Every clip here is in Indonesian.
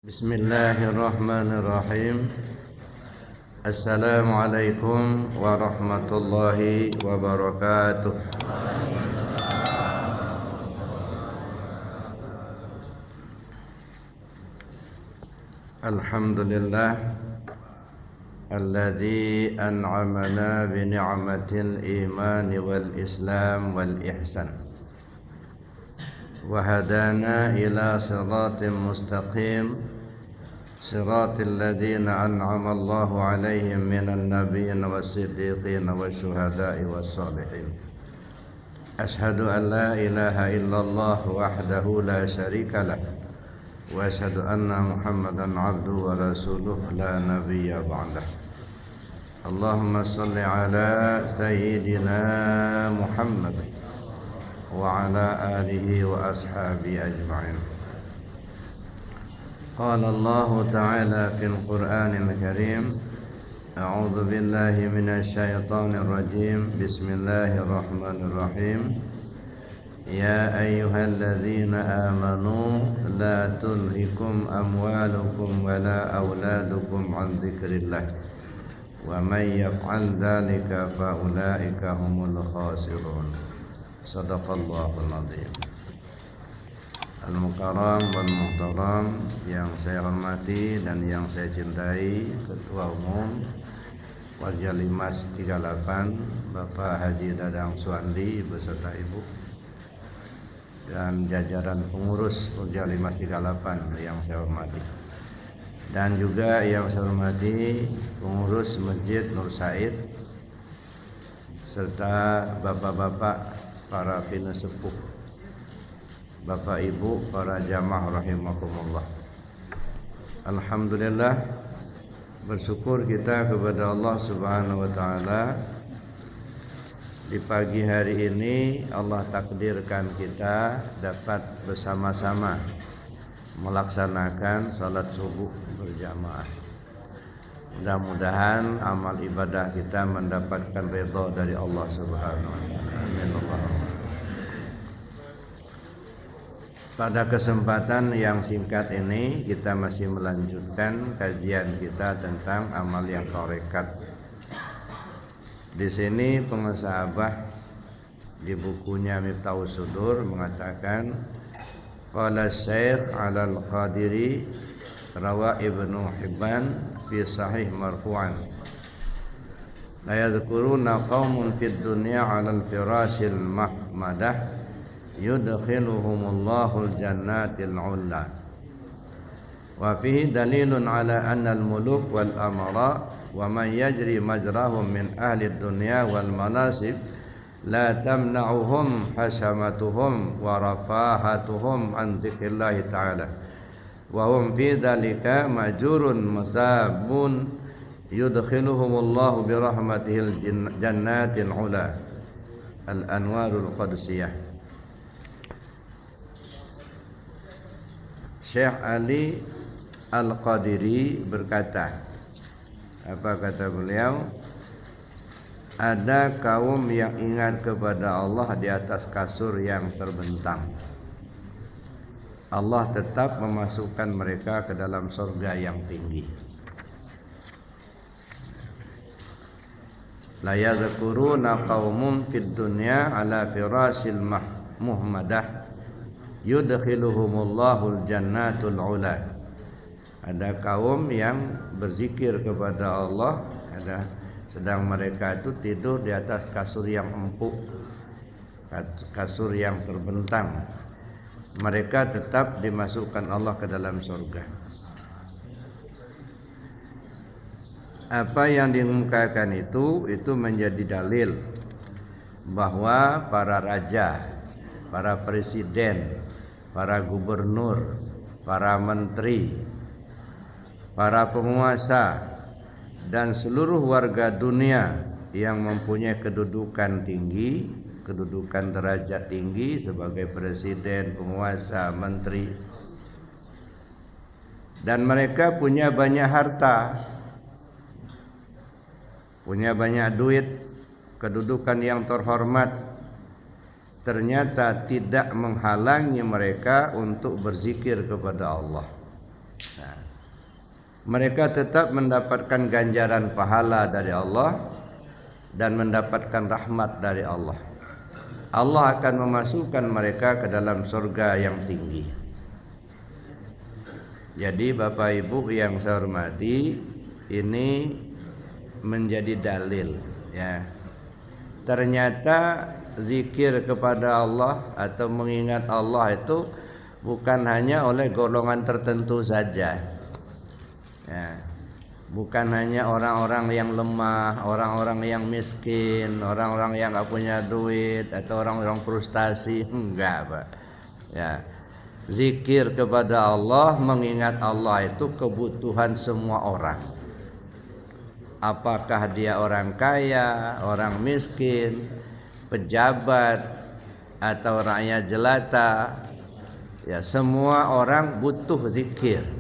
Bismillahirrahmanirrahim. Assalamualaikum warahmatullahi wabarakatuh. Alhamdulillah alladzi an'amana bi ni'matil iman wal islam wal ihsan wa hadana ila siratin mustaqim siratil ladzina an'ama Allahu 'alaihim minan nabiyyin was-siddiqin wasyuhada'i was-shalihin. Ashhadu an la ilaha illallah wahdahu la syarika lah wa ashhadu anna Muhammadan 'abduhu wa rasuluhu la nabiyya ba'dah. Allahumma shalli 'ala sayyidina Muhammad wa 'ala alihi wa ashabihi ajma'in. Qala Allah ta'ala fil Qur'anil Karim, a'udzu billahi minasy syaithanir rajim. Bismillahirrahmanirrahim. Ya ayyuhalladzina amanu la tulhikum amwalukum wala auladukum an dzikrillah wa may yaf'al dzalika fa ulaika humul khasirun. Shadaqallahul adzim. Al-Mukarram wal Muhtaram, yang saya hormati dan yang saya cintai, Ketua Umum Warjalimas 38 Bapak Haji Dadang Suwandi beserta Ibu dan jajaran pengurus Warjalimas 38 yang saya hormati, dan juga yang saya hormati pengurus Masjid Nur Said serta bapak-bapak para pinasepuh, Bapak Ibu, para jamaah rahimakumullah. Alhamdulillah, bersyukur kita kepada Allah Subhanahu wa taala. Di pagi hari ini Allah takdirkan kita dapat bersama-sama melaksanakan salat subuh berjamaah. Mudah-mudahan amal ibadah kita mendapatkan ridha dari Allah Subhanahu wa taala. Amin Allahumma. Pada kesempatan yang singkat ini kita masih melanjutkan kajian kita tentang amal yang tarekat. Di sini pengusaha Abah di bukunya Miftahus Sudur mengatakan, qala Syekh Al-Qadiri rawa Ibnu Hibban fi sahih marfu'an, la yadhkuruna qaumun fid dunya 'alal firasil mahmadah yudkhiluhumullahu jannatil 'ulla. Wa fihi dalilun ala anna al-muluk wal amara wa man yajri majrahum min ahli dunya wal manasib la tamna'uhum hasamatuhum wa rafahatuhum an dzikrillah ta'ala wa hum fi dzalika majurun musabun yudkhiluhumullahu bi rahmatihil jannatil 'ula. Al-Anwarul Qadsiyah. Syekh Ali Al-Qadiri berkata, apa kata beliau? Ada kaum yang ingat kepada Allah di atas kasur yang terbentang. Allah tetap memasukkan mereka ke dalam surga yang tinggi. La yadhkuruna qaumun fid dunya ala firasil muhmadah yudkhiluhumullahu jannatul 'ula. Ada kaum yang berzikir kepada Allah, sedang mereka itu tidur di atas kasur yang empuk, kasur yang terbentang. Mereka tetap dimasukkan Allah ke dalam surga. Apa yang diungkapkan itu menjadi dalil bahwa para raja, para presiden, para gubernur, para menteri, para penguasa, dan seluruh warga dunia yang mempunyai kedudukan tinggi, kedudukan derajat tinggi sebagai presiden, penguasa, menteri, dan mereka punya banyak harta, punya banyak duit, kedudukan yang terhormat, ternyata tidak menghalangi mereka untuk berzikir kepada Allah. Nah, mereka tetap mendapatkan ganjaran pahala dari Allah dan mendapatkan rahmat dari Allah. Allah akan memasukkan mereka ke dalam surga yang tinggi. Jadi Bapak Ibu yang saya hormati, ini menjadi dalil ya. Ternyata zikir kepada Allah atau mengingat Allah itu bukan hanya oleh golongan tertentu saja ya. Bukan hanya orang-orang yang lemah, orang-orang yang miskin, orang-orang yang gak punya duit, atau orang-orang frustasi. Enggak Pak ya. Zikir kepada Allah, mengingat Allah itu kebutuhan semua orang. Apakah dia orang kaya, orang miskin, pejabat, atau rakyat jelata, ya semua orang butuh zikir.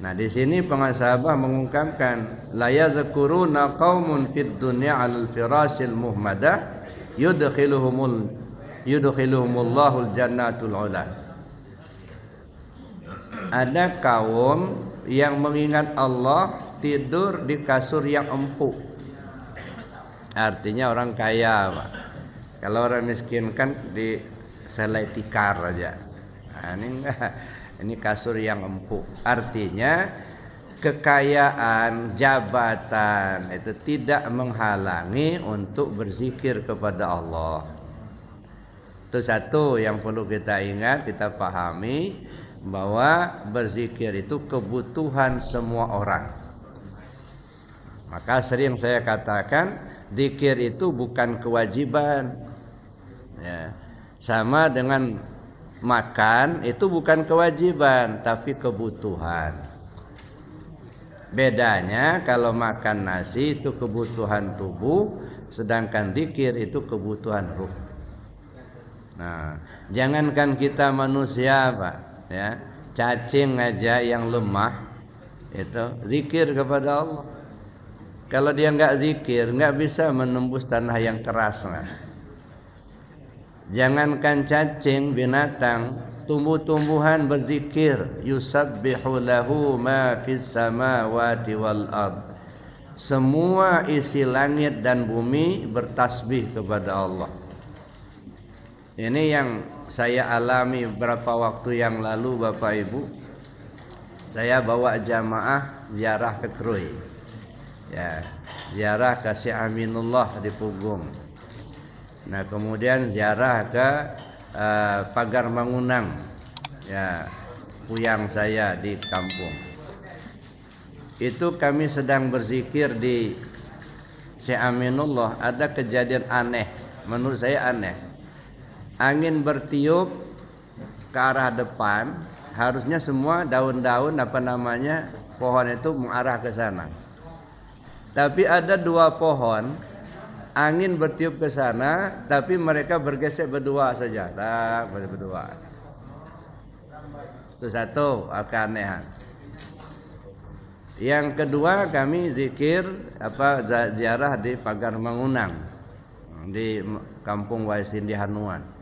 Nah di sini pengasabah mengungkapkan la yadhkuruna qaumun fid dunya 'alal firasil muhmadah yudkhiluhumullahul jannatul ula. Ada kaum yang mengingat Allah tidur di kasur yang empuk. Artinya orang kaya Pak. Kalau orang miskin kan di selai tikar aja. Nah, ini enggak. Ini kasur yang empuk. Artinya kekayaan, jabatan itu tidak menghalangi untuk berzikir kepada Allah. Itu satu yang perlu kita ingat, kita pahami bahwa berzikir itu kebutuhan semua orang. Maka sering saya katakan zikir itu bukan kewajiban ya. Sama dengan makan itu bukan kewajiban tapi kebutuhan. Bedanya kalau makan nasi itu kebutuhan tubuh, sedangkan zikir itu kebutuhan ruh. Nah, jangankan kita manusia Pak ya, cacing aja yang lemah itu zikir kepada Allah. Kalau dia enggak zikir, enggak bisa menembus tanah yang keras kan? Jangankan cacing, binatang, tumbuh-tumbuhan berzikir, yusabbihu lahu ma fis samawati wal ard. Semua isi langit dan bumi bertasbih kepada Allah. Ini yang saya alami beberapa waktu yang lalu Bapak Ibu. Saya bawa jamaah ziarah ke Krui. Ya, ziarah ke Syekh Aminullah di Pugung. Nah kemudian ziarah ke Pagar Mangunang ya, puyang saya di kampung. Itu kami sedang berzikir di Syekh Aminullah. Ada kejadian aneh, menurut saya aneh. Angin bertiup ke arah depan, harusnya semua daun-daun pohon itu mengarah ke sana. Tapi ada dua pohon, angin bertiup ke sana, tapi mereka bergesek berdua saja, berdua. Itu satu keanehan. Yang kedua kami zikir ziarah di Pagar Mangunang di Kampung Waisin di Hanuan.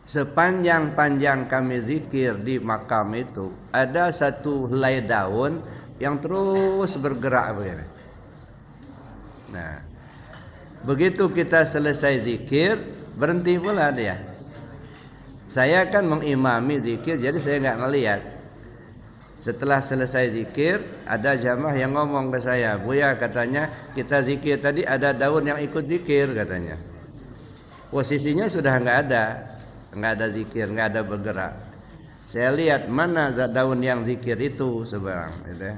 Sepanjang-panjang kami zikir di makam itu ada satu helai daun yang terus bergerak begini. Nah, begitu kita selesai zikir, berhenti pula dia. Saya kan mengimami zikir, jadi saya nggak ngelihat. Setelah selesai zikir, ada jamaah yang ngomong ke saya, Buya katanya kita zikir tadi ada daun yang ikut zikir katanya. Posisinya sudah nggak ada zikir, nggak ada bergerak. Saya lihat mana daun yang zikir itu sebarang. Gitu.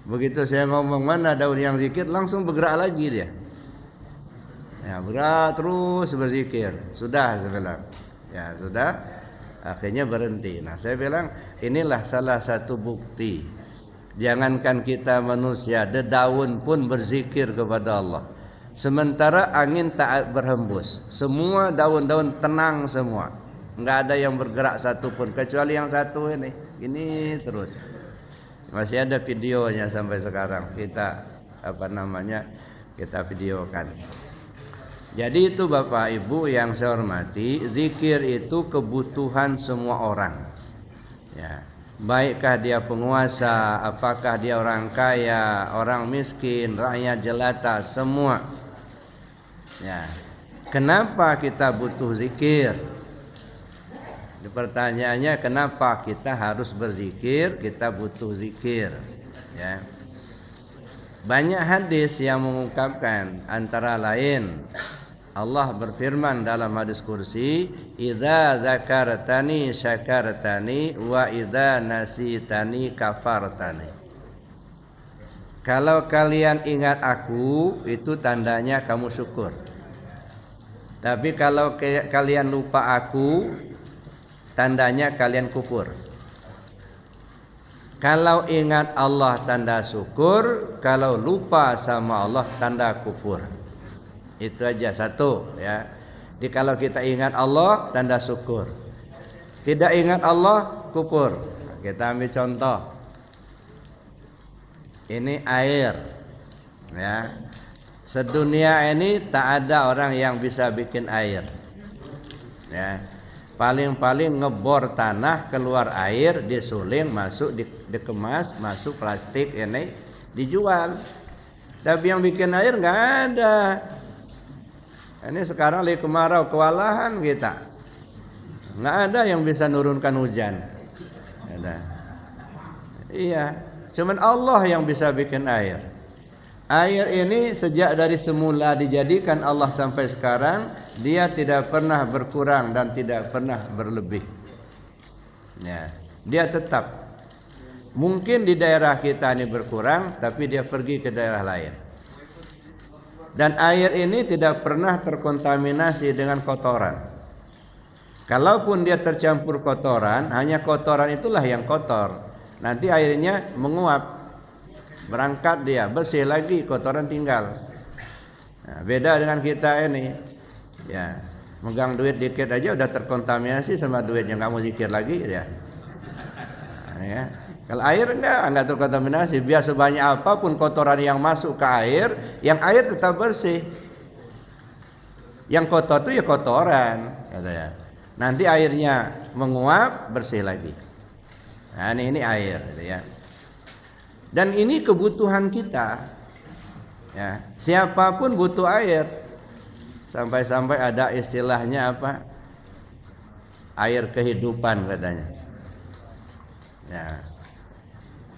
Begitu saya ngomong mana daun yang zikir, langsung bergerak lagi dia. Ya, berat terus berzikir. Sudah saya bilang. Ya, sudah. Akhirnya berhenti. Nah, saya bilang inilah salah satu bukti. Jangankan kita manusia, dedaun pun berzikir kepada Allah. Sementara angin tak berhembus. Semua daun-daun tenang semua. Enggak ada yang bergerak satupun kecuali yang satu ini. Ini terus. Masih ada videonya sampai sekarang. Kita kita videokan. Jadi itu Bapak Ibu yang saya hormati, zikir itu kebutuhan semua orang. Ya. Baikkah dia penguasa, apakah dia orang kaya, orang miskin, rakyat jelata, semua. Ya. Kenapa kita butuh zikir? Pertanyaannya, kenapa kita harus berzikir? Kita butuh zikir. Ya. Banyak hadis yang mengungkapkan, antara lain Allah berfirman dalam hadis kursi, "Idza dzakartani syakartani wa idza nasitani kafartani." Kalau kalian ingat aku, itu tandanya kamu syukur. Tapi kalau kalian lupa aku, tandanya kalian kufur. Kalau ingat Allah tanda syukur, kalau lupa sama Allah tanda kufur. Itu aja satu ya. Jadi kalau kita ingat Allah tanda syukur. Tidak ingat Allah kufur. Kita ambil contoh. Ini air. Ya. Sedunia ini tak ada orang yang bisa bikin air. Ya. Paling-paling ngebor tanah, keluar air, disuling, masuk, dikemas, masuk plastik, ini dijual. Tapi yang bikin air nggak ada. Ini sekarang lagi kemarau, kewalahan kita. Nggak ada yang bisa nurunkan hujan. Ada. Iya, cuman Allah yang bisa bikin air. Air ini sejak dari semula dijadikan Allah sampai sekarang, dia tidak pernah berkurang dan tidak pernah berlebih. Ya, dia tetap. Mungkin di daerah kita ini berkurang, tapi dia pergi ke daerah lain. Dan air ini tidak pernah terkontaminasi dengan kotoran. Kalaupun dia tercampur kotoran, hanya kotoran itulah yang kotor. Nanti airnya menguap. Berangkat dia, bersih lagi, kotoran tinggal. Nah, beda dengan kita ini. Ya, megang duit dikit aja udah terkontaminasi sama duitnya, nggak mau zikir lagi ya. Nah, ya. Kalau air enggak terkontaminasi. Biar sebanyak apapun kotoran yang masuk ke air, yang air tetap bersih. Yang kotor itu ya kotoran, katanya. Nanti airnya menguap, bersih lagi. Nah, ini air, gitu ya. Dan ini kebutuhan kita. Ya, siapapun butuh air. Sampai-sampai ada istilahnya apa? Air kehidupan katanya. Ya.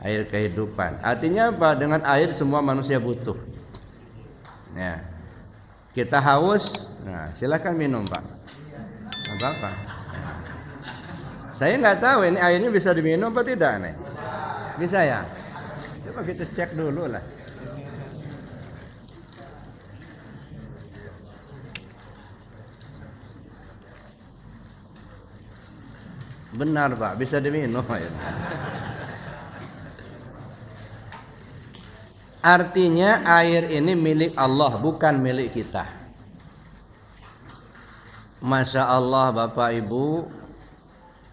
Air kehidupan. Artinya apa? Dengan air semua manusia butuh. Ya. Kita haus, nah, silakan minum, Pak. Apa-apa. Ya. Saya nggak tahu ini airnya bisa diminum apa tidak nih. Bisa ya? Coba kita cek dulu lah. Benar Pak, bisa diminum. Artinya air ini milik Allah, bukan milik kita. Masya Allah Bapak Ibu,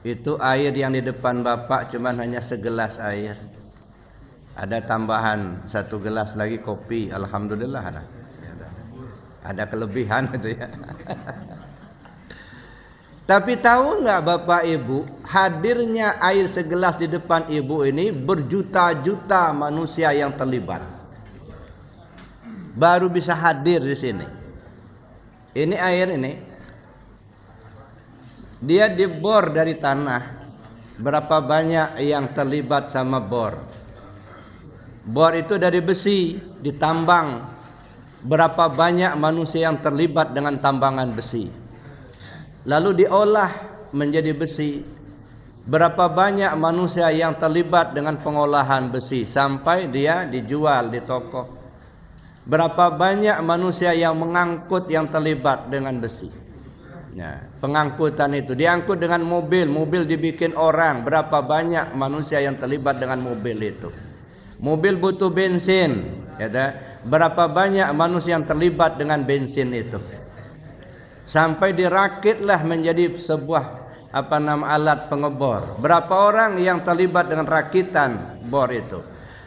itu air yang di depan Bapak cuman hanya segelas air. Ada tambahan 1 gelas lagi kopi, alhamdulillah ada. Ada kelebihan itu ya. Tapi tahu nggak Bapak Ibu, hadirnya air segelas di depan Ibu ini berjuta-juta manusia yang terlibat. Baru bisa hadir di sini. Ini air ini, dia dibor dari tanah. Berapa banyak yang terlibat sama bor? Bor itu dari besi, ditambang. Berapa banyak manusia yang terlibat dengan tambangan besi. Lalu diolah menjadi besi. Berapa banyak manusia yang terlibat dengan pengolahan besi sampai dia dijual di toko. Berapa banyak manusia yang mengangkut yang terlibat dengan besi. Ya, pengangkutan itu diangkut dengan mobil, mobil dibikin orang. Berapa banyak manusia yang terlibat dengan mobil itu. Mobil butuh bensin, ya, berapa banyak manusia yang terlibat dengan bensin itu. Sampai dirakitlah menjadi sebuah alat pengebor. Berapa orang yang terlibat dengan rakitan bor itu.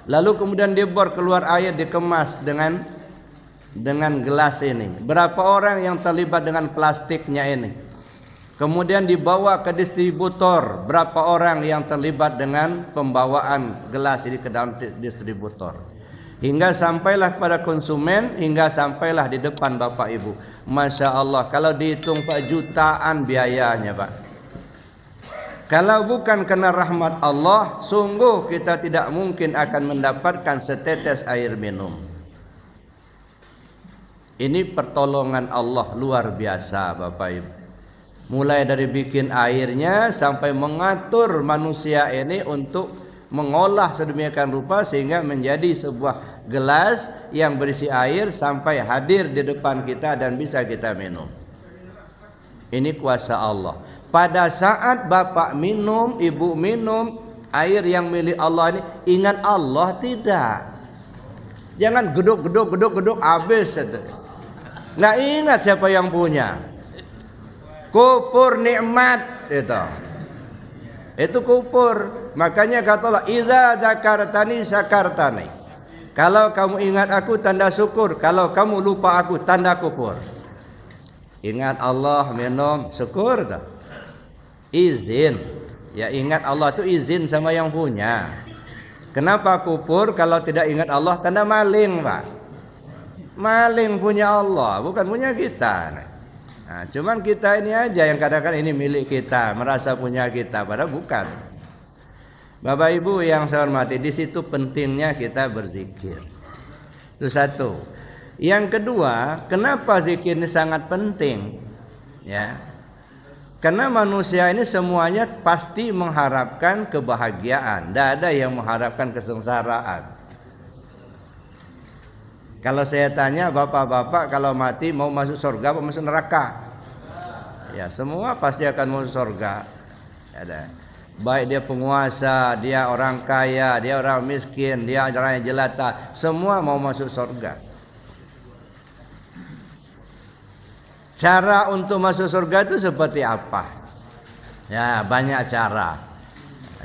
Lalu kemudian dibor keluar air, dikemas dengan gelas ini. Berapa orang yang terlibat dengan plastiknya ini. Kemudian dibawa ke distributor, berapa orang yang terlibat dengan pembawaan gelas ini ke dalam distributor. Hingga sampailah kepada konsumen, hingga sampailah di depan Bapak Ibu. Masya Allah, kalau dihitung Pak, jutaan biayanya Pak. Kalau bukan karena rahmat Allah, sungguh kita tidak mungkin akan mendapatkan setetes air minum. Ini pertolongan Allah luar biasa Bapak Ibu. Mulai dari bikin airnya sampai mengatur manusia ini untuk mengolah sedemikian rupa sehingga menjadi sebuah gelas yang berisi air sampai hadir di depan kita dan bisa kita minum. Ini kuasa Allah. Pada saat Bapak minum, Ibu minum air yang milik Allah ini, ingat Allah tidak. Jangan geduk habis. Nggak ingat siapa yang punya. Kufur nikmat itu kufur. Makanya kata Allah, idza dzakartani syakartani. Kalau kamu ingat aku, tanda syukur. Kalau kamu lupa aku, tanda kufur. Ingat Allah, minum, syukur tak? Izin. Ya, ingat Allah itu izin sama yang punya. Kenapa kufur? Kalau tidak ingat Allah, tanda maling Pak. Maling punya Allah, bukan punya kita. Nah, cuman kita ini aja yang kadang-kadang ini milik kita, merasa punya kita, padahal bukan. Bapak Ibu yang saya hormati, di situ pentingnya kita berzikir. Itu satu. Yang kedua, kenapa zikir ini sangat penting? Ya, karena manusia ini semuanya pasti mengharapkan kebahagiaan, tidak ada yang mengharapkan kesengsaraan. Kalau saya tanya bapak-bapak kalau mati mau masuk surga atau masuk neraka? Ya semua pasti akan masuk surga. Ya, baik dia penguasa, dia orang kaya, dia orang miskin, dia orang yang jelata, semua mau masuk surga. Cara untuk masuk surga itu seperti apa? Ya banyak cara.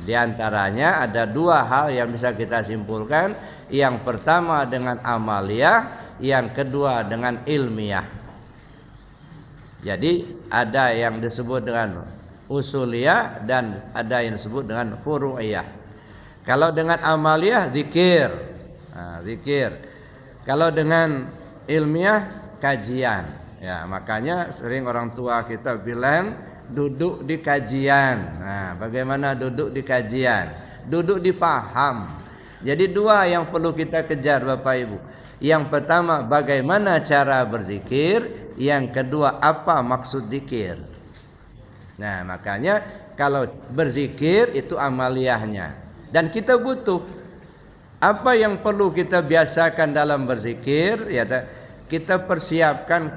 Di antaranya ada dua hal yang bisa kita simpulkan. Yang pertama dengan amaliyah, yang kedua dengan ilmiah. Jadi ada yang disebut dengan usuliyah dan ada yang disebut dengan furu'iyah. Kalau dengan amaliyah zikir, zikir. Kalau dengan ilmiah kajian. Ya, makanya sering orang tua kita bilang duduk di kajian. Nah, bagaimana duduk di kajian? Duduk di paham. Jadi dua yang perlu kita kejar Bapak Ibu. Yang pertama bagaimana cara berzikir, yang kedua apa maksud zikir. Nah, makanya kalau berzikir itu amaliyahnya. Dan kita butuh apa yang perlu kita biasakan dalam berzikir, ya kita persiapkan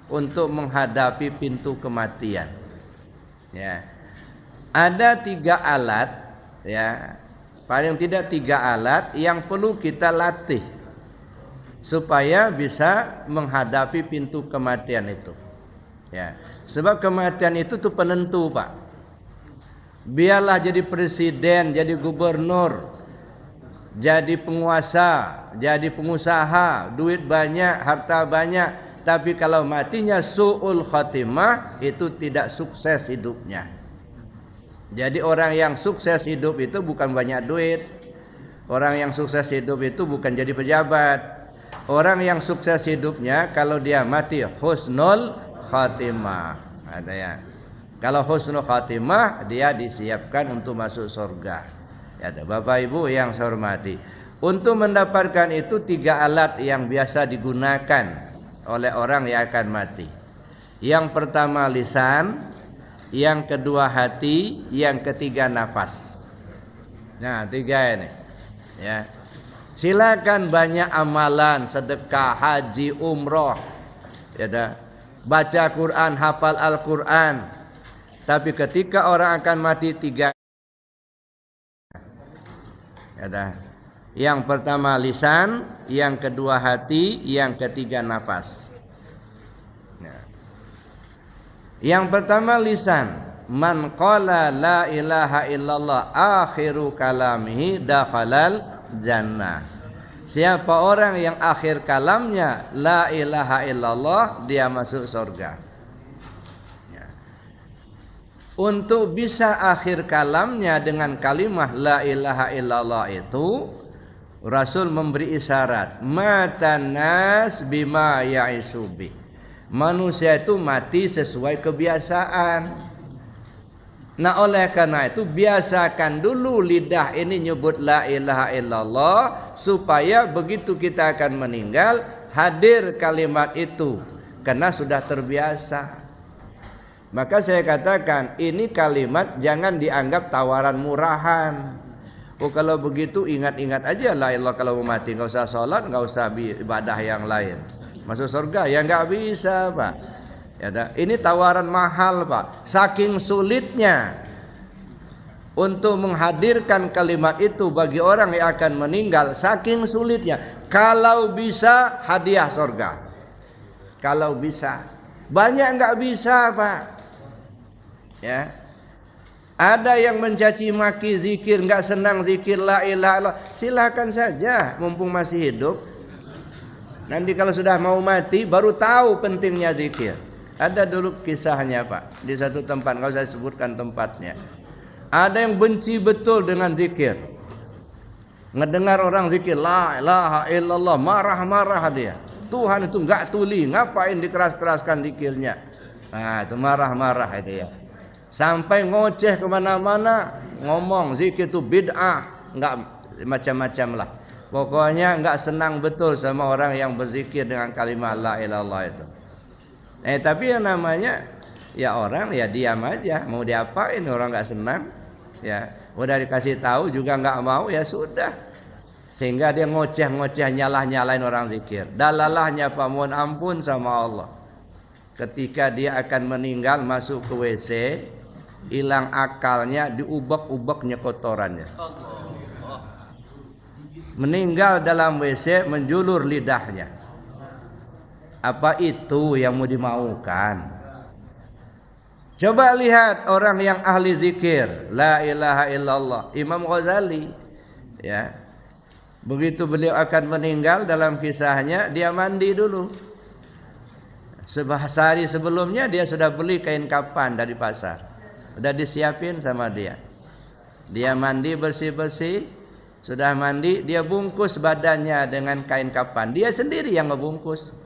untuk menghadapi pintu kematian. Ya. Ada 3 alat, ya. Paling tidak 3 alat yang perlu kita latih supaya bisa menghadapi pintu kematian itu. Ya, sebab kematian itu tuh penentu Pak. Biarlah jadi presiden, jadi gubernur, jadi penguasa, jadi pengusaha, duit banyak, harta banyak, tapi kalau matinya su'ul khatimah itu tidak sukses hidupnya. Jadi orang yang sukses hidup itu bukan banyak duit. Orang yang sukses hidup itu bukan jadi pejabat. Orang yang sukses hidupnya kalau dia mati husnul khatimah. Ada ya. Kalau husnul khatimah dia disiapkan untuk masuk surga. Ya, Bapak Ibu yang saya hormati. Untuk mendapatkan itu 3 alat yang biasa digunakan oleh orang yang akan mati. Yang pertama lisan, yang kedua hati, yang ketiga nafas. Nah 3 ini. Ya. Silakan banyak amalan, sedekah, haji, umroh, ya dah. Baca Quran, hafal Al-Quran. Tapi ketika orang akan mati 3, ya dah. Yang pertama lisan, yang kedua hati, yang ketiga nafas. Yang pertama lisan, man qala la ilaha illallah akhiru kalamihi dakhalal jannah. Siapa orang yang akhir kalamnya la ilaha illallah, dia masuk surga. Ya. Untuk bisa akhir kalamnya dengan kalimah la ilaha illallah itu, Rasul memberi isyarat, matan nas bima ya'isubi. Manusia itu mati sesuai kebiasaan. Nah oleh karena itu biasakan dulu lidah ini nyebut la ilaha illallah, supaya begitu kita akan meninggal hadir kalimat itu, karena sudah terbiasa. Maka saya katakan ini kalimat jangan dianggap tawaran murahan. Oh kalau begitu ingat-ingat aja la ilaha kalau mau mati, nggak usah sholat, nggak usah ibadah yang lain, masuk surga ya nggak bisa Pak. Ya, ini tawaran mahal Pak. Saking sulitnya untuk menghadirkan kalimat itu bagi orang yang akan meninggal, saking sulitnya. Kalau bisa hadiah surga, kalau bisa. Banyak nggak bisa Pak. Ya, ada yang mencaci maki zikir, nggak senang zikir la ilaha illallah. Silakan saja, mumpung masih hidup. Nanti kalau sudah mau mati baru tahu pentingnya zikir. Ada dulu kisahnya Pak, di satu tempat, nggak usah sebutkan tempatnya. Ada yang benci betul dengan zikir. Ngedengar orang zikir la ilaha illallah, marah-marah dia. Tuhan itu nggak tuli, ngapain dikeras-keraskan zikirnya? Nah itu marah-marah itu ya. Sampai ngoceh kemana-mana, ngomong zikir itu bid'ah, nggak macam-macam lah. Pokoknya nggak senang betul sama orang yang berzikir dengan kalimat la ilaha illallah itu. Tapi yang namanya ya orang ya diam aja, mau diapain orang nggak senang, ya udah dikasih tahu juga nggak mau, ya sudah, sehingga dia ngoceh-ngoceh nyalah-nyalain orang zikir. Dalalahnya Pak, mohon ampun sama Allah, ketika dia akan meninggal masuk ke WC, hilang akalnya, diubek-ubeknya kotorannya, meninggal dalam WC, menjulur lidahnya. Apa itu yang mau dimaukan? Coba lihat orang yang ahli zikir la ilaha illallah, Imam Ghazali, ya. Begitu beliau akan meninggal, dalam kisahnya dia mandi dulu. Sehari sebelumnya dia sudah beli kain kafan dari pasar, udah disiapin sama dia. Dia mandi bersih-bersih, sudah mandi, dia bungkus badannya dengan kain kafan. Dia sendiri yang ngebungkus.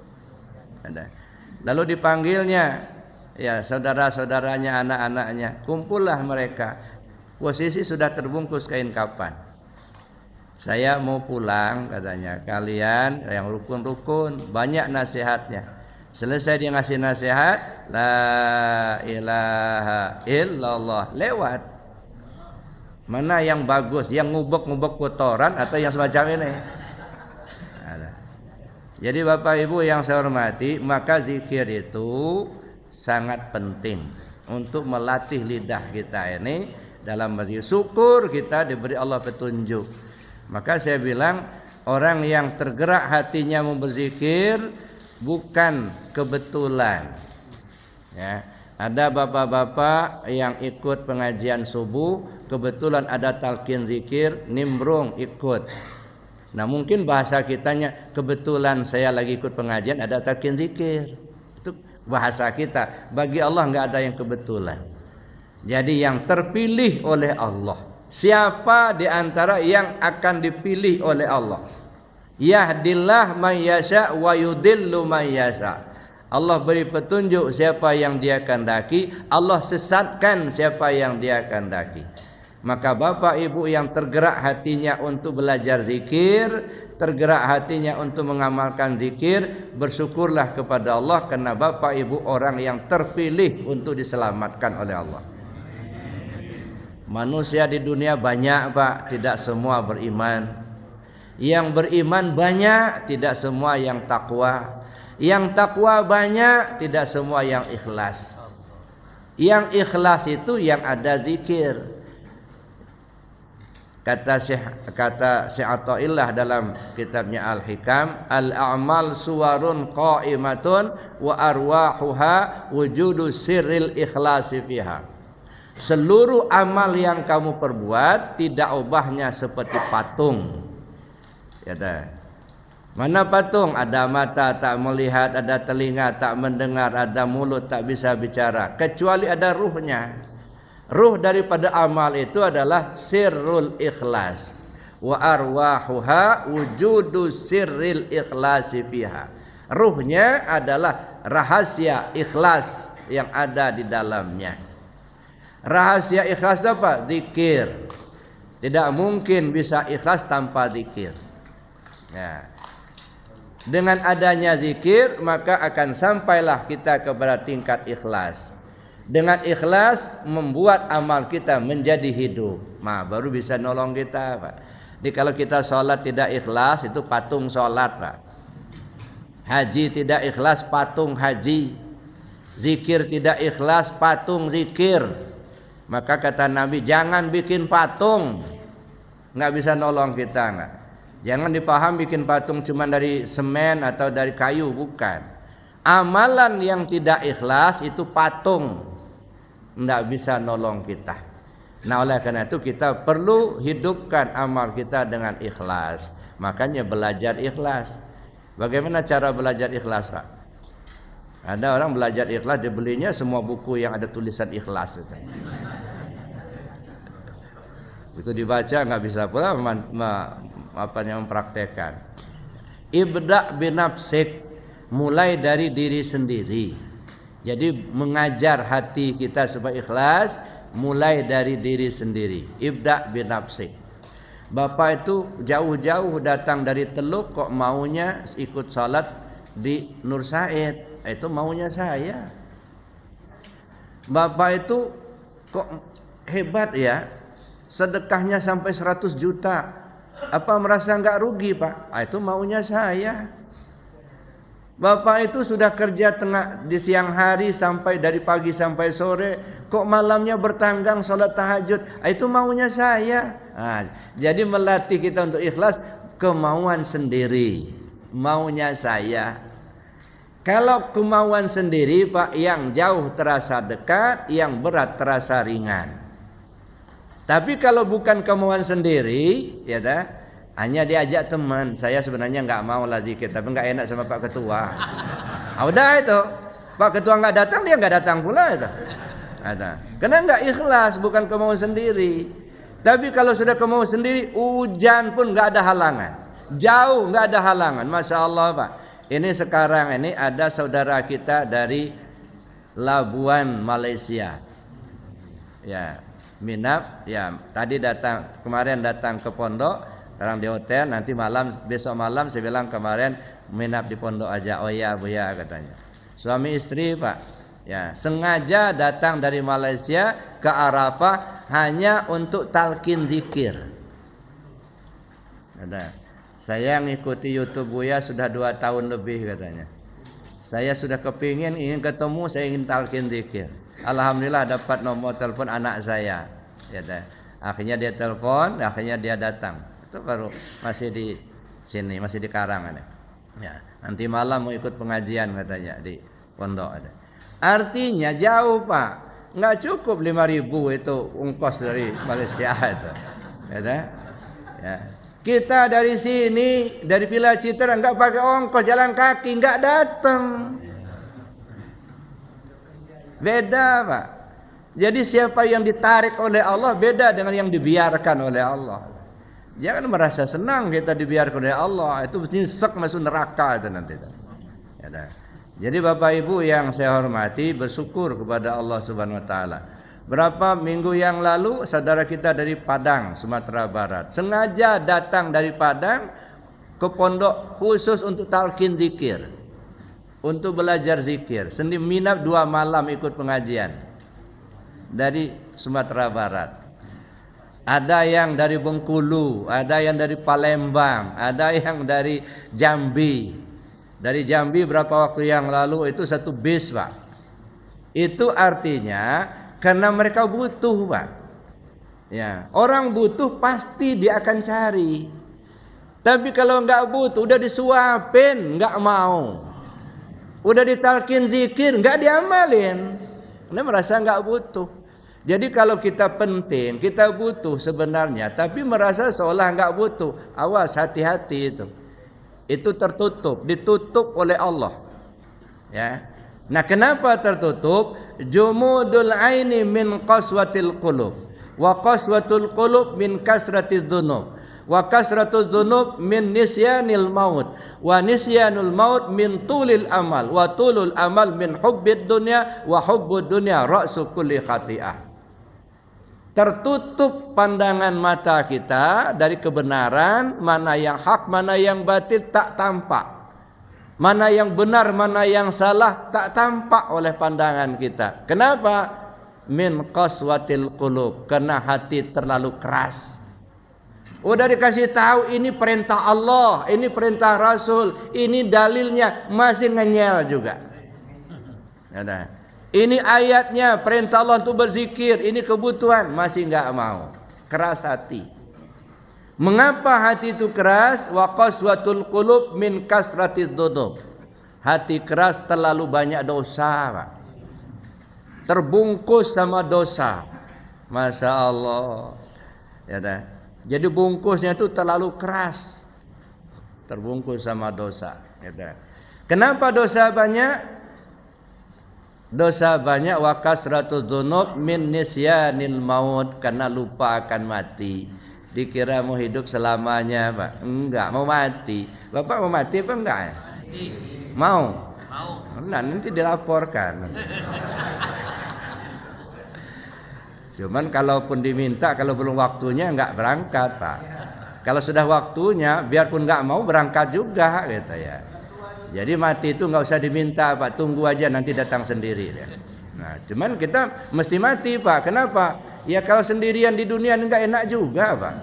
Lalu dipanggilnya, ya saudara-saudaranya, anak-anaknya, kumpullah mereka. Posisi sudah terbungkus kain kafan. Saya mau pulang katanya, kalian yang rukun-rukun, banyak nasihatnya. Selesai dia ngasih nasihat, la ilaha illallah, lewat. Mana yang bagus, yang ngubek-ngubek kotoran atau yang semacam ini? Jadi Bapak Ibu yang saya hormati, maka zikir itu sangat penting untuk melatih lidah kita ini dalam berzikir. Syukur kita diberi Allah petunjuk. Maka saya bilang orang yang tergerak hatinya mau berzikir bukan kebetulan. Ya, ada bapak-bapak yang ikut pengajian subuh, kebetulan ada talqin zikir, nimbrung ikut. Nah mungkin bahasa kitanya, kebetulan saya lagi ikut pengajian ada talqin zikir. Itu bahasa kita. Bagi Allah nggak ada yang kebetulan. Jadi yang terpilih oleh Allah. Siapa di antara yang akan dipilih oleh Allah? Yahdillah man yasha wa yudillu man yasha. Allah beri petunjuk siapa yang Dia kehendaki, Allah sesatkan siapa yang Dia kehendaki. Maka Bapak Ibu yang tergerak hatinya untuk belajar zikir, tergerak hatinya untuk mengamalkan zikir, bersyukurlah kepada Allah karena Bapak Ibu orang yang terpilih untuk diselamatkan oleh Allah. Manusia di dunia banyak Pak, tidak semua beriman. Yang beriman banyak, tidak semua yang takwa. Yang takwa banyak, tidak semua yang ikhlas. Yang ikhlas itu yang ada zikir. Kata Syekh Athaillah dalam kitabnya Al-Hikam, al-a'mal suwarun qa'imatun wa arwahuha wujudu sirril ikhlasi fiha. Seluruh amal yang kamu perbuat tidak ubahnya seperti patung. Kata, mana patung? Ada mata tak melihat, ada telinga tak mendengar, ada mulut tak bisa bicara, kecuali ada ruhnya. Ruh daripada amal itu adalah sirrul ikhlas. Wa arwahuha wujudu sirril ikhlasi fiha. Ruhnya adalah rahasia ikhlas yang ada di dalamnya. Rahasia ikhlas apa? Zikir. Tidak mungkin bisa ikhlas tanpa zikir. Ya. Dengan adanya zikir maka akan sampailah kita kepada tingkat ikhlas. Dengan ikhlas membuat amal kita menjadi hidup. Nah, baru bisa nolong kita, Pak. Jadi kalau kita sholat tidak ikhlas itu patung sholat, Pak. Haji tidak ikhlas patung haji. Zikir tidak ikhlas patung zikir. Maka kata Nabi, jangan bikin patung. Nggak bisa nolong kita, nggak. Jangan dipaham bikin patung cuma dari semen atau dari kayu, bukan. Amalan yang tidak ikhlas itu patung, nggak bisa nolong kita. Nah, oleh karena itu kita perlu hidupkan amal kita dengan ikhlas. Makanya belajar ikhlas. Bagaimana cara belajar ikhlas, Pak? Ada orang belajar ikhlas, dia belinya semua buku yang ada tulisan ikhlas itu. Itu dibaca nggak bisa pula mempraktekkan. Ibda binafsik, mulai dari diri sendiri. Jadi mengajar hati kita supaya ikhlas mulai dari diri sendiri. Ibda binafsik. Bapak itu jauh-jauh datang dari Teluk kok maunya ikut salat di Nur Said. Itu maunya saya. Bapak itu kok hebat ya, sedekahnya sampai 100 juta. Apa merasa enggak rugi, Pak? Itu maunya saya. Bapak itu sudah kerja di siang hari sampai dari pagi sampai sore, kok malamnya bertanggang sholat tahajud. Itu maunya saya. Nah, jadi melatih kita untuk ikhlas, kemauan sendiri, maunya saya. Kalau kemauan sendiri, Pak, yang jauh terasa dekat, yang berat terasa ringan. Tapi kalau bukan kemauan sendiri, ya dah, hanya diajak teman. Saya sebenarnya nggak mau lah zikir, tapi nggak enak sama Pak Ketua. Udah itu, Pak Ketua nggak datang, dia nggak datang pula itu. Karena nggak ikhlas, bukan kemauan sendiri. Tapi kalau sudah kemauan sendiri, hujan pun nggak ada halangan, jauh nggak ada halangan. Masya Allah, Pak. Ini sekarang ini ada saudara kita dari Labuan, Malaysia. Ya, minap. Ya, tadi kemarin datang ke pondok, sekarang di hotel. Nanti besok malam saya bilang kemarin minap di pondok aja. Oh ya, Bu ya, katanya. Suami istri, Pak. Ya, sengaja datang dari Malaysia ke Arafah hanya untuk talqin zikir. Ada. Saya ngikuti YouTube Buya sudah 2 tahun lebih katanya. Saya sudah kepingin ingin ketemu, saya ingin talqin zikir. Alhamdulillah dapat nomor telepon anak saya. Ya, akhirnya dia telepon, akhirnya dia datang. Itu baru masih di sini, masih di Karang ada. Ya, nanti malam mau ikut pengajian katanya di pondok ada. Artinya jauh, Pak. Nggak cukup 5.000 itu ongkos dari Malaysia itu. Ya. Kita dari sini, dari Villa Citra nggak pakai ongkos, jalan kaki nggak datang. Beda, Pak. Jadi siapa yang ditarik oleh Allah beda dengan yang dibiarkan oleh Allah. Jangan merasa senang kita dibiarkan oleh Allah, itu nyesek masuk neraka itu nanti. Ya, jadi Bapak Ibu yang saya hormati, bersyukur kepada Allah Subhanahu wa taala. Berapa minggu yang lalu saudara kita dari Padang, Sumatera Barat, sengaja datang dari Padang ke pondok khusus untuk talqin zikir, untuk belajar zikir. Senin minap 2 malam ikut pengajian dari Sumatera Barat. Ada yang dari Bengkulu, ada yang dari Palembang, ada yang dari Jambi. Dari Jambi berapa waktu yang lalu itu 1 bis, Pak. Itu artinya karena mereka butuh, Pak. Ya, orang butuh pasti dia akan cari. Tapi kalau nggak butuh, udah disuapin, nggak mau. Udah ditalqin zikir, nggak diamalin. Dia merasa nggak butuh. Jadi kalau kita penting, kita butuh sebenarnya, tapi merasa seolah nggak butuh. Awas, hati-hati itu. Itu tertutup, ditutup oleh Allah. Ya. Nah, kenapa tertutup? Jumudul aini min qaswatil qulub, wa qaswatul qulub min kasratiz dzunub, wa kasratuz dzunub min nisyanil maut, wa nisyanul maut min tulil amal, wa tulul amal min hubbid dunya, wa hubbud dunya ra'su kulli khati'ah. Tertutup pandangan mata kita dari kebenaran, mana yang hak, mana yang batil tak tampak. Mana yang benar, mana yang salah tak tampak oleh pandangan kita. Kenapa? Min qaswatil qulub, karena hati terlalu keras. Udah dikasih tahu ini perintah Allah, ini perintah Rasul, ini dalilnya, masih ngenyel juga. Ada. Ini ayatnya, perintah Allah untuk berzikir, ini kebutuhan, masih enggak mau. Keras hati. Mengapa hati itu keras? Wa qaswatul qulub min kasratiz dzunub. Hati keras terlalu banyak dosa, Pak. Terbungkus sama dosa. Masya Allah. Ya dah. Jadi bungkusnya itu terlalu keras. Terbungkus sama dosa. Ya dah. Kenapa dosa banyak? Dosa banyak wa kasratuz dzunub min nisyanil maut, karena lupa akan mati. Dikira mau hidup selamanya, Pak. Enggak, mau mati. Bapak mau mati apa enggak? Mati. Mau? Mau. Nah, nanti dilaporkan. Cuman kalaupun diminta, kalau belum waktunya enggak berangkat, Pak. Kalau sudah waktunya, biarpun enggak mau berangkat juga gitu ya. Jadi mati itu nggak usah diminta, Pak, tunggu aja nanti datang sendiri. Ya. Nah, cuman kita mesti mati, Pak. Kenapa? Ya kalau sendirian di dunia nggak enak juga, Pak.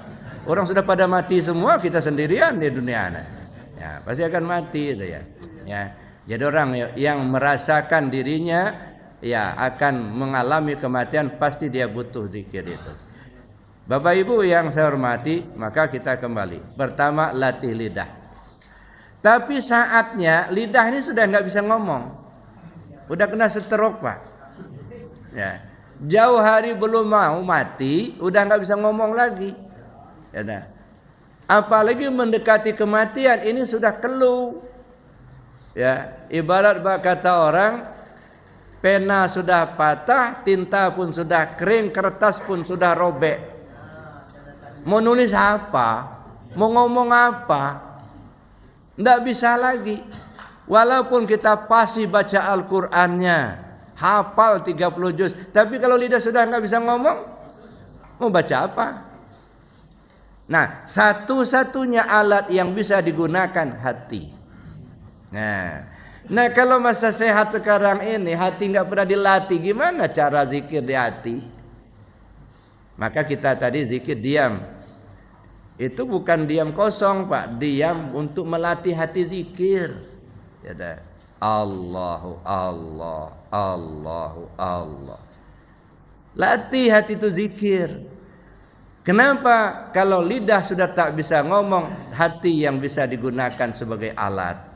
Orang sudah pada mati semua, kita sendirian di dunia. Ya, pasti akan mati itu ya. Ya, jadi orang yang merasakan dirinya ya akan mengalami kematian, pasti dia butuh zikir itu. Bapak Ibu yang saya hormati, maka kita kembali. Pertama, latih lidah. Tapi saatnya lidah ini sudah nggak bisa ngomong, udah kena stroke, Pak. Ya, jauh hari belum mau mati, udah nggak bisa ngomong lagi. Ya, nah. Apalagi mendekati kematian, ini sudah keluh. Ya, ibarat kata orang, pena sudah patah, tinta pun sudah kering, kertas pun sudah robek. Mau nulis apa? Mau ngomong apa? Tidak bisa lagi. Walaupun kita pasti baca Al-Qur'annya, hafal 30 juz, tapi kalau lidah sudah nggak bisa ngomong, mau baca apa? Nah, satu-satunya alat yang bisa digunakan hati. Nah kalau masa sehat sekarang ini hati nggak pernah dilatih, gimana cara zikir di hati? Maka kita tadi zikir diam. Itu bukan diam kosong, Pak, diam untuk melatih hati zikir. Ya dah. Allahu Allah, Allahu Allah. Latih hati itu zikir. Kenapa? Kalau lidah sudah tak bisa ngomong, hati yang bisa digunakan sebagai alat.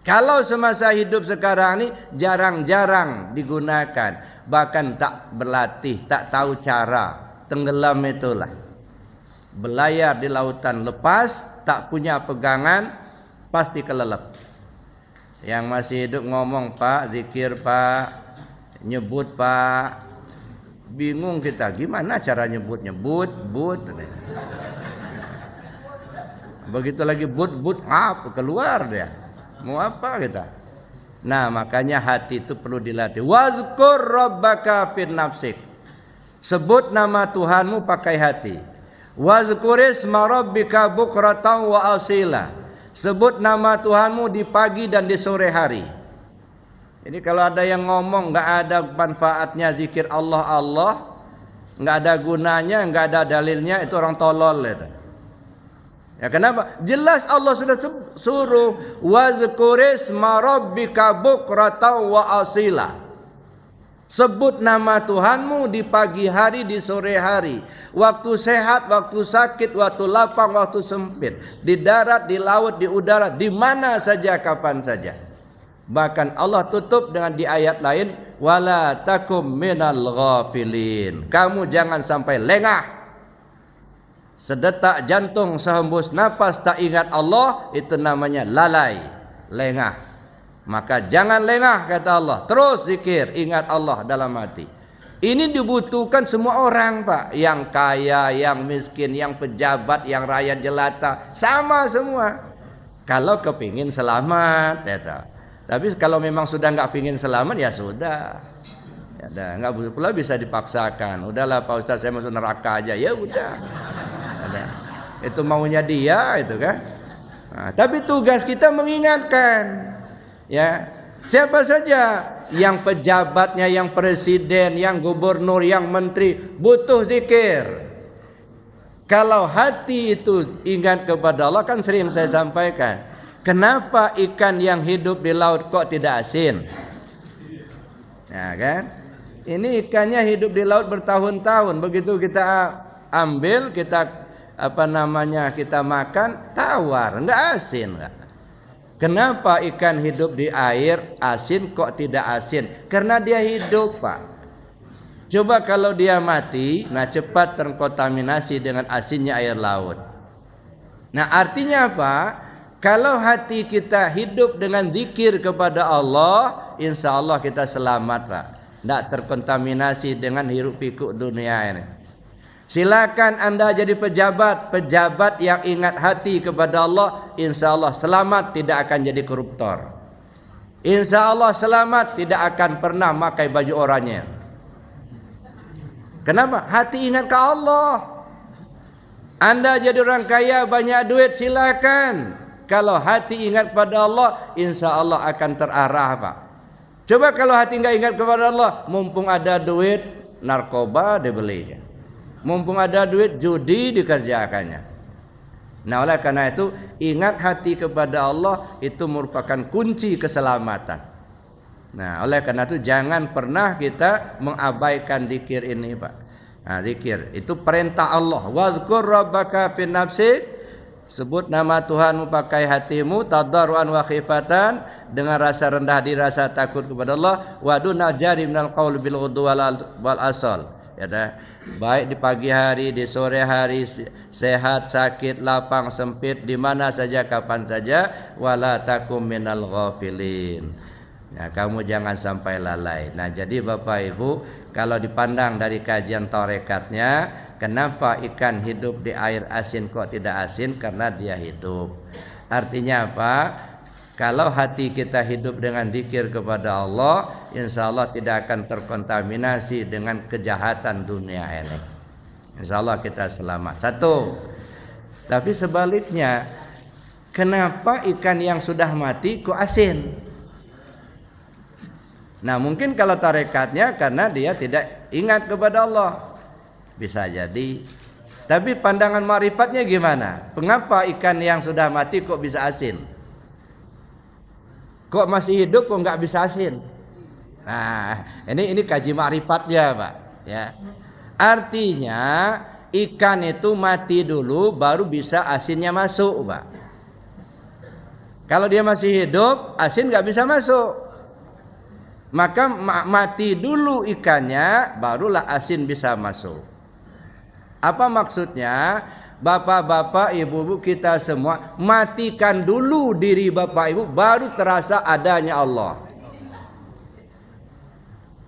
Kalau semasa hidup sekarang ini jarang-jarang digunakan, bahkan tak berlatih, tak tahu cara, tenggelam itulah. Belayar di lautan lepas, tak punya pegangan, pasti kelelep. Yang masih hidup ngomong, Pak, zikir, Pak, nyebut, Pak. Bingung kita, gimana cara nyebut. Begitu lagi but, keluar dia. Mau apa kita? Nah, makanya hati itu perlu dilatih. Wazkur rabbaka fin nafsik. Sebut nama Tuhanmu pakai hati. Wazkurisma rabbika bukratan wa asila. Sebut nama Tuhanmu di pagi dan di sore hari. Ini kalau ada yang ngomong nggak ada manfaatnya zikir Allah, nggak ada gunanya, nggak ada dalilnya, itu orang tolol itu. Ya kenapa? Jelas Allah sudah suruh wazkurisma rabbika bukratan wa asila. Sebut nama Tuhanmu di pagi hari, di sore hari. Waktu sehat, waktu sakit, waktu lapang, waktu sempit. Di darat, di laut, di udara, di mana saja, kapan saja. Bahkan Allah tutup dengan di ayat lain, wala takum minal ghafilin. Kamu jangan sampai lengah. Sedetak jantung, sehembus napas tak ingat Allah, itu namanya lalai, lengah. Maka jangan lengah kata Allah. Terus zikir, ingat Allah dalam hati. Ini dibutuhkan semua orang Pak. Yang kaya, yang miskin, yang pejabat, yang rakyat jelata. Sama semua. Kalau kepingin selamat ya. Tapi kalau memang sudah nggak pingin selamat ya sudah. Ya, nggak pula bisa dipaksakan. Udahlah Pak Ustadz saya masuk neraka aja. Ya udah. Ada. Itu maunya dia itu kan. Nah, tapi tugas kita mengingatkan. Ya, siapa saja yang pejabatnya, yang presiden, yang gubernur, yang menteri butuh zikir. Kalau hati itu ingat kepada Allah, kan sering saya sampaikan. Kenapa ikan yang hidup di laut kok tidak asin? Ya kan? Ini ikannya hidup di laut bertahun-tahun. Begitu kita ambil, kita kita makan, tawar, enggak asin enggak. Kenapa ikan hidup di air asin kok tidak asin? Karena dia hidup Pak. Coba kalau dia mati, nah cepat terkontaminasi dengan asinnya air laut. Nah artinya apa? Kalau hati kita hidup dengan zikir kepada Allah, insya Allah kita selamat Pak. Tidak terkontaminasi dengan hiruk pikuk dunia ini. Silakan Anda jadi pejabat yang ingat hati kepada Allah, insya Allah selamat, tidak akan jadi koruptor. Insya Allah selamat, tidak akan pernah pakai baju oranye. Kenapa? Hati ingat ke Allah. Anda jadi orang kaya banyak duit, silakan. Kalau hati ingat pada Allah, insya Allah akan terarah Pak. Coba kalau hati nggak ingat kepada Allah, mumpung ada duit, narkoba dibelinya. Mumpung ada duit, judi dikerjakannya. Nah oleh karena itu, ingat hati kepada Allah itu merupakan kunci keselamatan. Nah oleh karena itu jangan pernah kita mengabaikan zikir ini Pak. Nah zikir itu perintah Allah. Wazkur rabbaka fin nafsik, sebut nama Tuhanmu pakai hatimu, tadarruan wa khifatan, dengan rasa rendah diri, rasa takut kepada Allah, wa dunal jari minal qaul bil ghudwi wal asal. Ya baik di pagi hari, di sore hari, sehat, sakit, lapang, sempit, di mana saja, kapan saja, wala takum minal ghafilin. Ya, kamu jangan sampai lalai. Nah, jadi Bapak Ibu, kalau dipandang dari kajian tarekatnya, kenapa ikan hidup di air asin kok tidak asin? Karena dia hidup. Artinya apa? Kalau hati kita hidup dengan zikir kepada Allah, insya Allah tidak akan terkontaminasi dengan kejahatan dunia ini. Insya Allah kita selamat. Satu. Tapi sebaliknya, kenapa ikan yang sudah mati kok asin? Nah mungkin kalau tarekatnya karena dia tidak ingat kepada Allah. Bisa jadi. Tapi pandangan ma'rifatnya gimana? Mengapa ikan yang sudah mati kok bisa asin? Kok masih hidup kok nggak bisa asin? Nah, ini kaji ma'rifatnya, Pak. Ya. Artinya ikan itu mati dulu baru bisa asinnya masuk, Pak. Kalau dia masih hidup, asin nggak bisa masuk. Maka mati dulu ikannya, barulah asin bisa masuk. Apa maksudnya? Bapak-bapak, ibu-ibu kita semua, matikan dulu diri bapak ibu, baru terasa adanya Allah.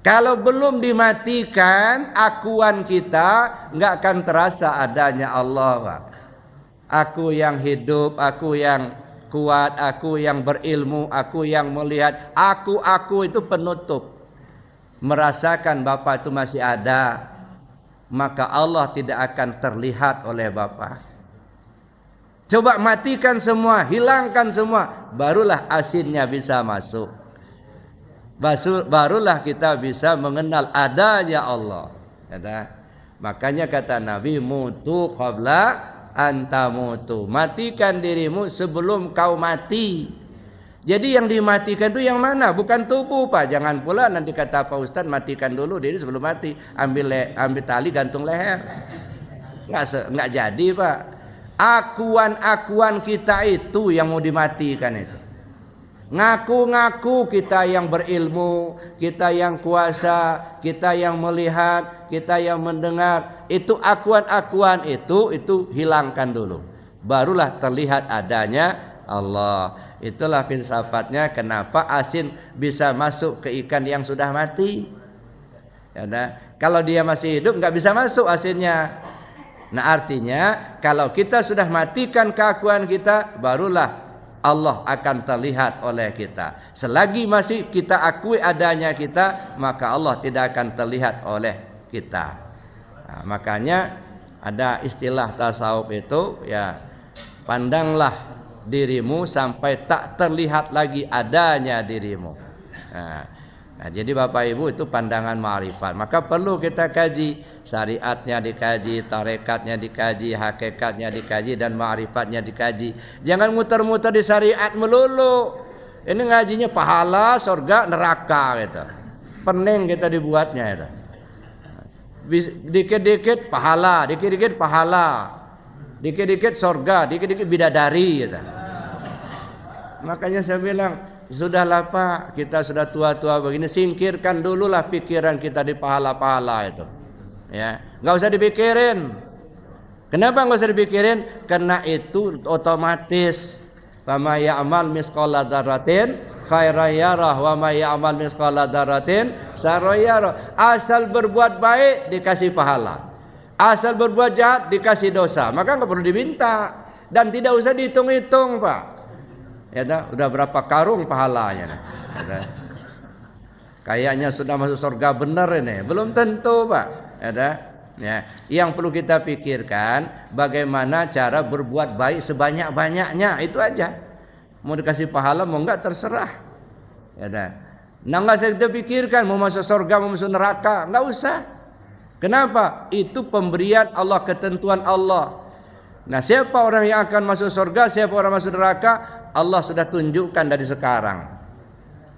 Kalau belum dimatikan akuan kita, nggak akan terasa adanya Allah, Pak. Aku yang hidup, aku yang kuat, aku yang berilmu, aku yang melihat, aku itu penutup. Merasakan bapak itu masih ada, maka Allah tidak akan terlihat oleh Bapa. Coba matikan semua, hilangkan semua, barulah asinnya bisa masuk. Barulah kita bisa mengenal adanya Allah. Makanya kata Nabi, mutu qabla antamutu. Matikan dirimu sebelum kau mati. Jadi yang dimatikan itu yang mana? Bukan tubuh, Pak. Jangan pula nanti kata Pak Ustadz, matikan dulu diri sebelum mati. Ambil tali gantung leher. Nggak jadi, Pak. Akuan kita itu yang mau dimatikan itu. Ngaku-ngaku kita yang berilmu, kita yang kuasa, kita yang melihat, kita yang mendengar. Itu akuan-akuan itu hilangkan dulu. Barulah terlihat adanya Allah. Itulah filsafatnya kenapa asin bisa masuk ke ikan yang sudah mati. Ya, kalau dia masih hidup nggak bisa masuk asinnya. Nah artinya kalau kita sudah matikan keakuan kita, barulah Allah akan terlihat oleh kita. Selagi masih kita akui adanya kita, maka Allah tidak akan terlihat oleh kita. Nah, makanya ada istilah tasawuf itu, ya, pandanglah dirimu sampai tak terlihat lagi adanya dirimu. Nah, jadi Bapak Ibu itu pandangan ma'rifat. Maka perlu kita kaji, syariatnya dikaji, tarekatnya dikaji, hakikatnya dikaji, dan ma'rifatnya dikaji. Jangan muter-muter di syariat melulu. Ini ngajinya pahala, surga, neraka gitu. Pening kita dibuatnya itu. Dikit-dikit pahala, dikit-dikit pahala, dikit-dikit surga, dikit-dikit bidadari gitu. Makanya saya bilang, sudahlah Pak, kita sudah tua-tua begini, singkirkan dululah pikiran kita di pahala-pahala itu. Ya, nggak usah dipikirin. Kenapa nggak usah dipikirin? Karena itu otomatis. Fama ya'mal misqala dzarratin khairan yarah wa may ya'mal misqala dzarratin syarran yarah. Asal berbuat baik dikasih pahala, asal berbuat jahat dikasih dosa. Maka nggak perlu diminta dan tidak usah dihitung-hitung Pak. Ya, udah berapa karung pahalanya? Ya, kayaknya sudah masuk surga benar ini, belum tentu Pak. Ya, yang perlu kita pikirkan bagaimana cara berbuat baik sebanyak-banyaknya, itu aja. Mau dikasih pahala mau enggak terserah. Ya, nah nggak usah kita pikirkan mau masuk surga mau masuk neraka, nggak usah. Kenapa? Itu pemberian Allah, ketentuan Allah. Nah, siapa orang yang akan masuk surga, siapa orang masuk neraka, Allah sudah tunjukkan dari sekarang.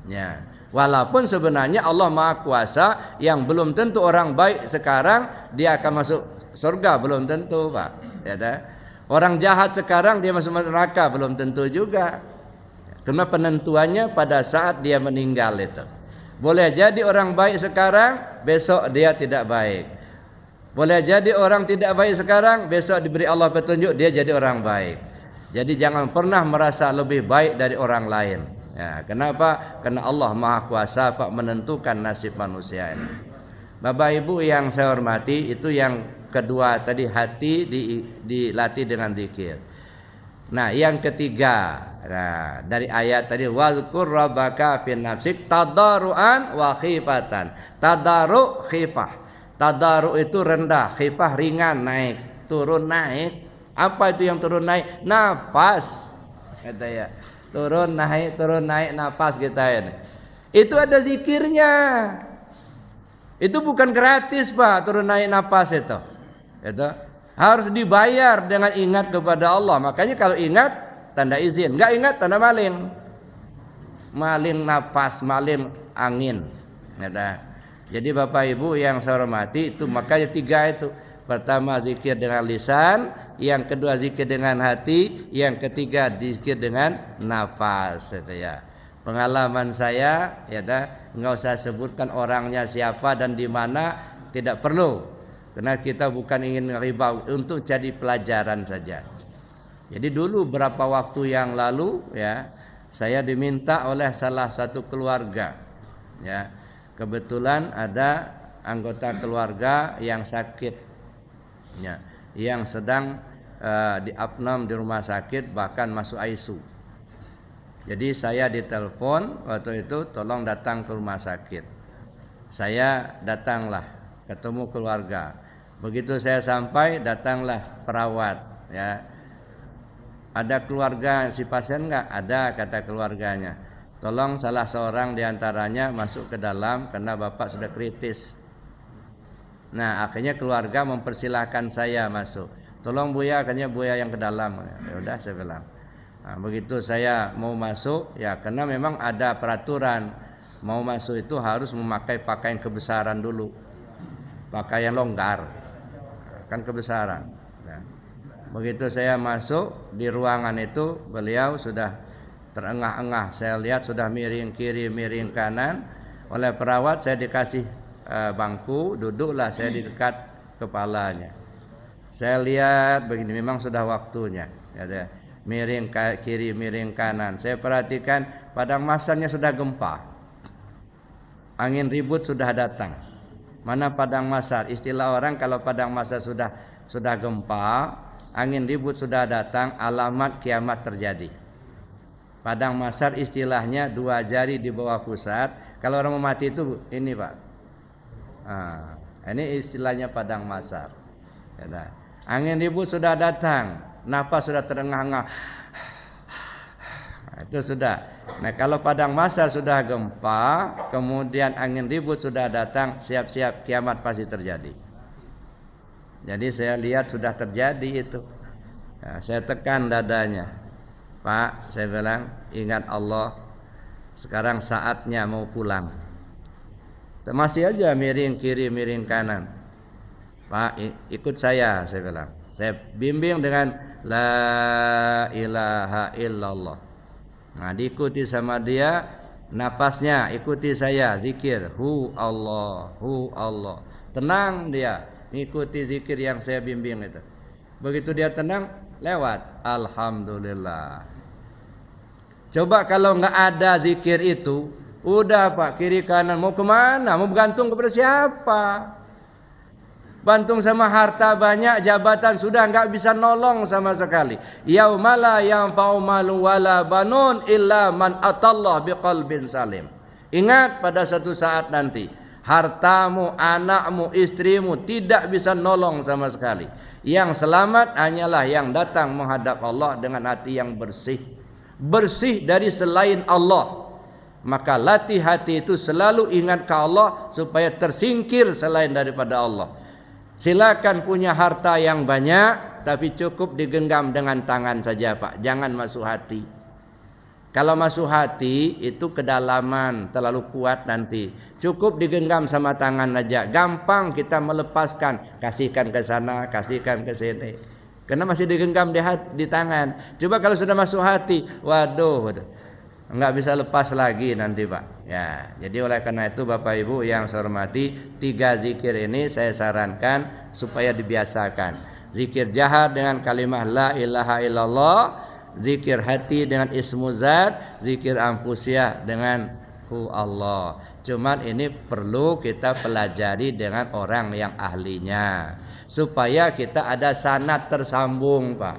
Ya, walaupun sebenarnya Allah Maha Kuasa, yang belum tentu orang baik sekarang dia akan masuk surga, belum tentu Pak. Ya, orang jahat sekarang dia masuk neraka, belum tentu juga. Karena penentuannya pada saat dia meninggal itu. Boleh jadi orang baik sekarang, besok dia tidak baik. Boleh jadi orang tidak baik sekarang, besok diberi Allah petunjuk dia jadi orang baik. Jadi jangan pernah merasa lebih baik dari orang lain. Ya, kenapa? Karena Allah Maha Kuasa Pak menentukan nasib manusia ini. Bapak Ibu yang saya hormati, itu yang kedua tadi, hati dilatih dengan zikir. Nah, yang ketiga, nah, dari ayat tadi, wazkur rabbaka fin nafsik tadarruan wa khifatan. Tadarru khifah. Tadarru itu rendah, khifah ringan, naik, turun naik. Apa itu yang turun naik? Nafas. Kata ya. Turun naik nafas kita ini. Itu ada zikirnya. Itu bukan gratis Pak, turun naik nafas itu. Itu harus dibayar dengan ingat kepada Allah. Makanya kalau ingat tanda izin, enggak ingat tanda maling. Maling nafas, maling angin. Jadi Bapak Ibu yang saya hormati, itu makanya tiga itu. Pertama zikir dengan lisan, yang kedua zikir dengan hati, yang ketiga zikir dengan nafas. Itu ya. Pengalaman saya, ya nggak usah sebutkan orangnya siapa dan di mana, tidak perlu. Karena kita bukan ingin riba, untuk jadi pelajaran saja. Jadi dulu berapa waktu yang lalu, ya, saya diminta oleh salah satu keluarga, ya, kebetulan ada anggota keluarga yang sakit. Ya, yang sedang diapnom di rumah sakit, bahkan masuk ICU. Jadi saya ditelepon waktu itu, tolong datang ke rumah sakit. Saya datanglah, ketemu keluarga. Begitu saya sampai, datanglah perawat. Ya, ada keluarga si pasien nggak? Ada, kata keluarganya. Tolong salah seorang diantaranya masuk ke dalam karena bapak sudah kritis. Nah, akhirnya keluarga mempersilahkan saya masuk. Tolong Buya, akhirnya Buya yang ke dalam. Ya udah, saya bilang. Nah, begitu saya mau masuk, ya karena memang ada peraturan. Mau masuk itu harus memakai pakaian kebesaran dulu. Pakaian longgar. Kan kebesaran. Nah, begitu saya masuk di ruangan itu, beliau sudah terengah-engah. Saya lihat sudah miring kiri, miring kanan. Oleh perawat saya dikasih bangku, duduklah saya di dekat kepalanya. Saya lihat begini, memang sudah waktunya. Ya, miring kiri, miring kanan. Saya perhatikan padang mahsyarnya sudah gempa. Angin ribut sudah datang. Mana padang mahsyar? Istilah orang kalau padang mahsyar sudah gempa, angin ribut sudah datang, alamat kiamat terjadi. Padang mahsyar istilahnya 2 jari di bawah pusat. Kalau orang mau mati itu ini Pak. Ini istilahnya padang mahsyar. Ya, angin ribut sudah datang, napas sudah terengah-engah. Itu sudah. Nah, kalau padang mahsyar sudah gempa, kemudian angin ribut sudah datang, siap-siap kiamat pasti terjadi. Jadi saya lihat sudah terjadi itu. Nah, saya tekan dadanya. Pak, saya bilang, ingat Allah. Sekarang saatnya mau pulang. Masih aja miring kiri, miring kanan. Pak, ikut saya bilang. Saya bimbing dengan la ilaha illallah. Nah, diikuti sama dia, napasnya ikuti saya, zikir hu Allah. Tenang dia, ikuti zikir yang saya bimbing itu. Begitu dia tenang, lewat. Alhamdulillah. Coba kalau nggak ada zikir itu, udah Pak, kiri kanan mau kemana? Mau bergantung kepada siapa? Bantung sama harta banyak, jabatan sudah nggak bisa nolong sama sekali. Yaumala yanfa'u malu wala banun illa man atallah biqalbin salim. Ingat pada satu saat nanti, hartamu, anakmu, istrimu tidak bisa nolong sama sekali. Yang selamat hanyalah yang datang menghadap Allah dengan hati yang bersih. Bersih dari selain Allah. Maka latih hati itu selalu ingat ke Allah supaya tersingkir selain daripada Allah. Silakan punya harta yang banyak, tapi cukup digenggam dengan tangan saja Pak, jangan masuk hati. Kalau masuk hati itu kedalaman, terlalu kuat nanti. Cukup digenggam sama tangan aja, gampang kita melepaskan. Kasihkan ke sana, kasihkan ke sini. Karena masih digenggam di tangan. Coba kalau sudah masuk hati, waduh, nggak bisa lepas lagi nanti Pak. Ya, jadi oleh karena itu Bapak Ibu yang saya hormati, 3 zikir ini saya sarankan supaya dibiasakan. Zikir jahar dengan kalimat la ilaha illallah, zikir hati dengan ismu zat, zikir anfusiyah dengan hu Allah. Cuman ini perlu kita pelajari dengan orang yang ahlinya, supaya kita ada sanad tersambung Pak.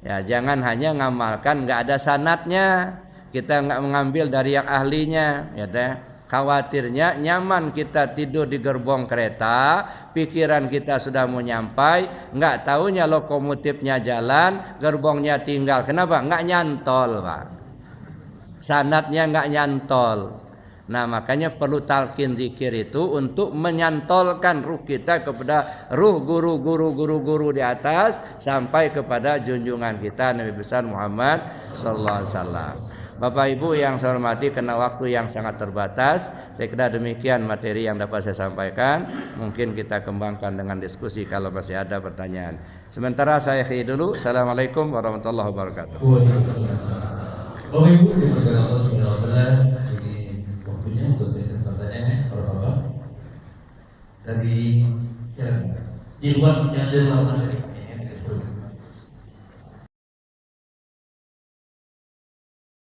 Ya, jangan hanya ngamalkan nggak ada sanadnya. Kita nggak mengambil dari yang ahlinya, ya teh. Khawatirnya nyaman kita tidur di gerbong kereta, pikiran kita sudah mau nyampai, nggak taunya lokomotifnya jalan, gerbongnya tinggal. Kenapa? Nggak nyantol Pak. Sanadnya nggak nyantol. Nah, makanya perlu talqin zikir itu untuk menyantolkan ruh kita kepada ruh guru di atas sampai kepada junjungan kita Nabi besar Muhammad sallallahu alaihi wasallam. Bapak Ibu yang saya hormati, karena waktu yang sangat terbatas, saya kira demikian materi yang dapat saya sampaikan. Mungkin kita kembangkan dengan diskusi kalau masih ada pertanyaan. Sementara saya akhiri dulu. Assalamualaikum warahmatullahi wabarakatuh. Bapak Ibu diberkahi Allah Subhanahu wa taala, ini waktunya untuk sesi pertanyaan para bapak. Dari siapa? Di luar yang di luar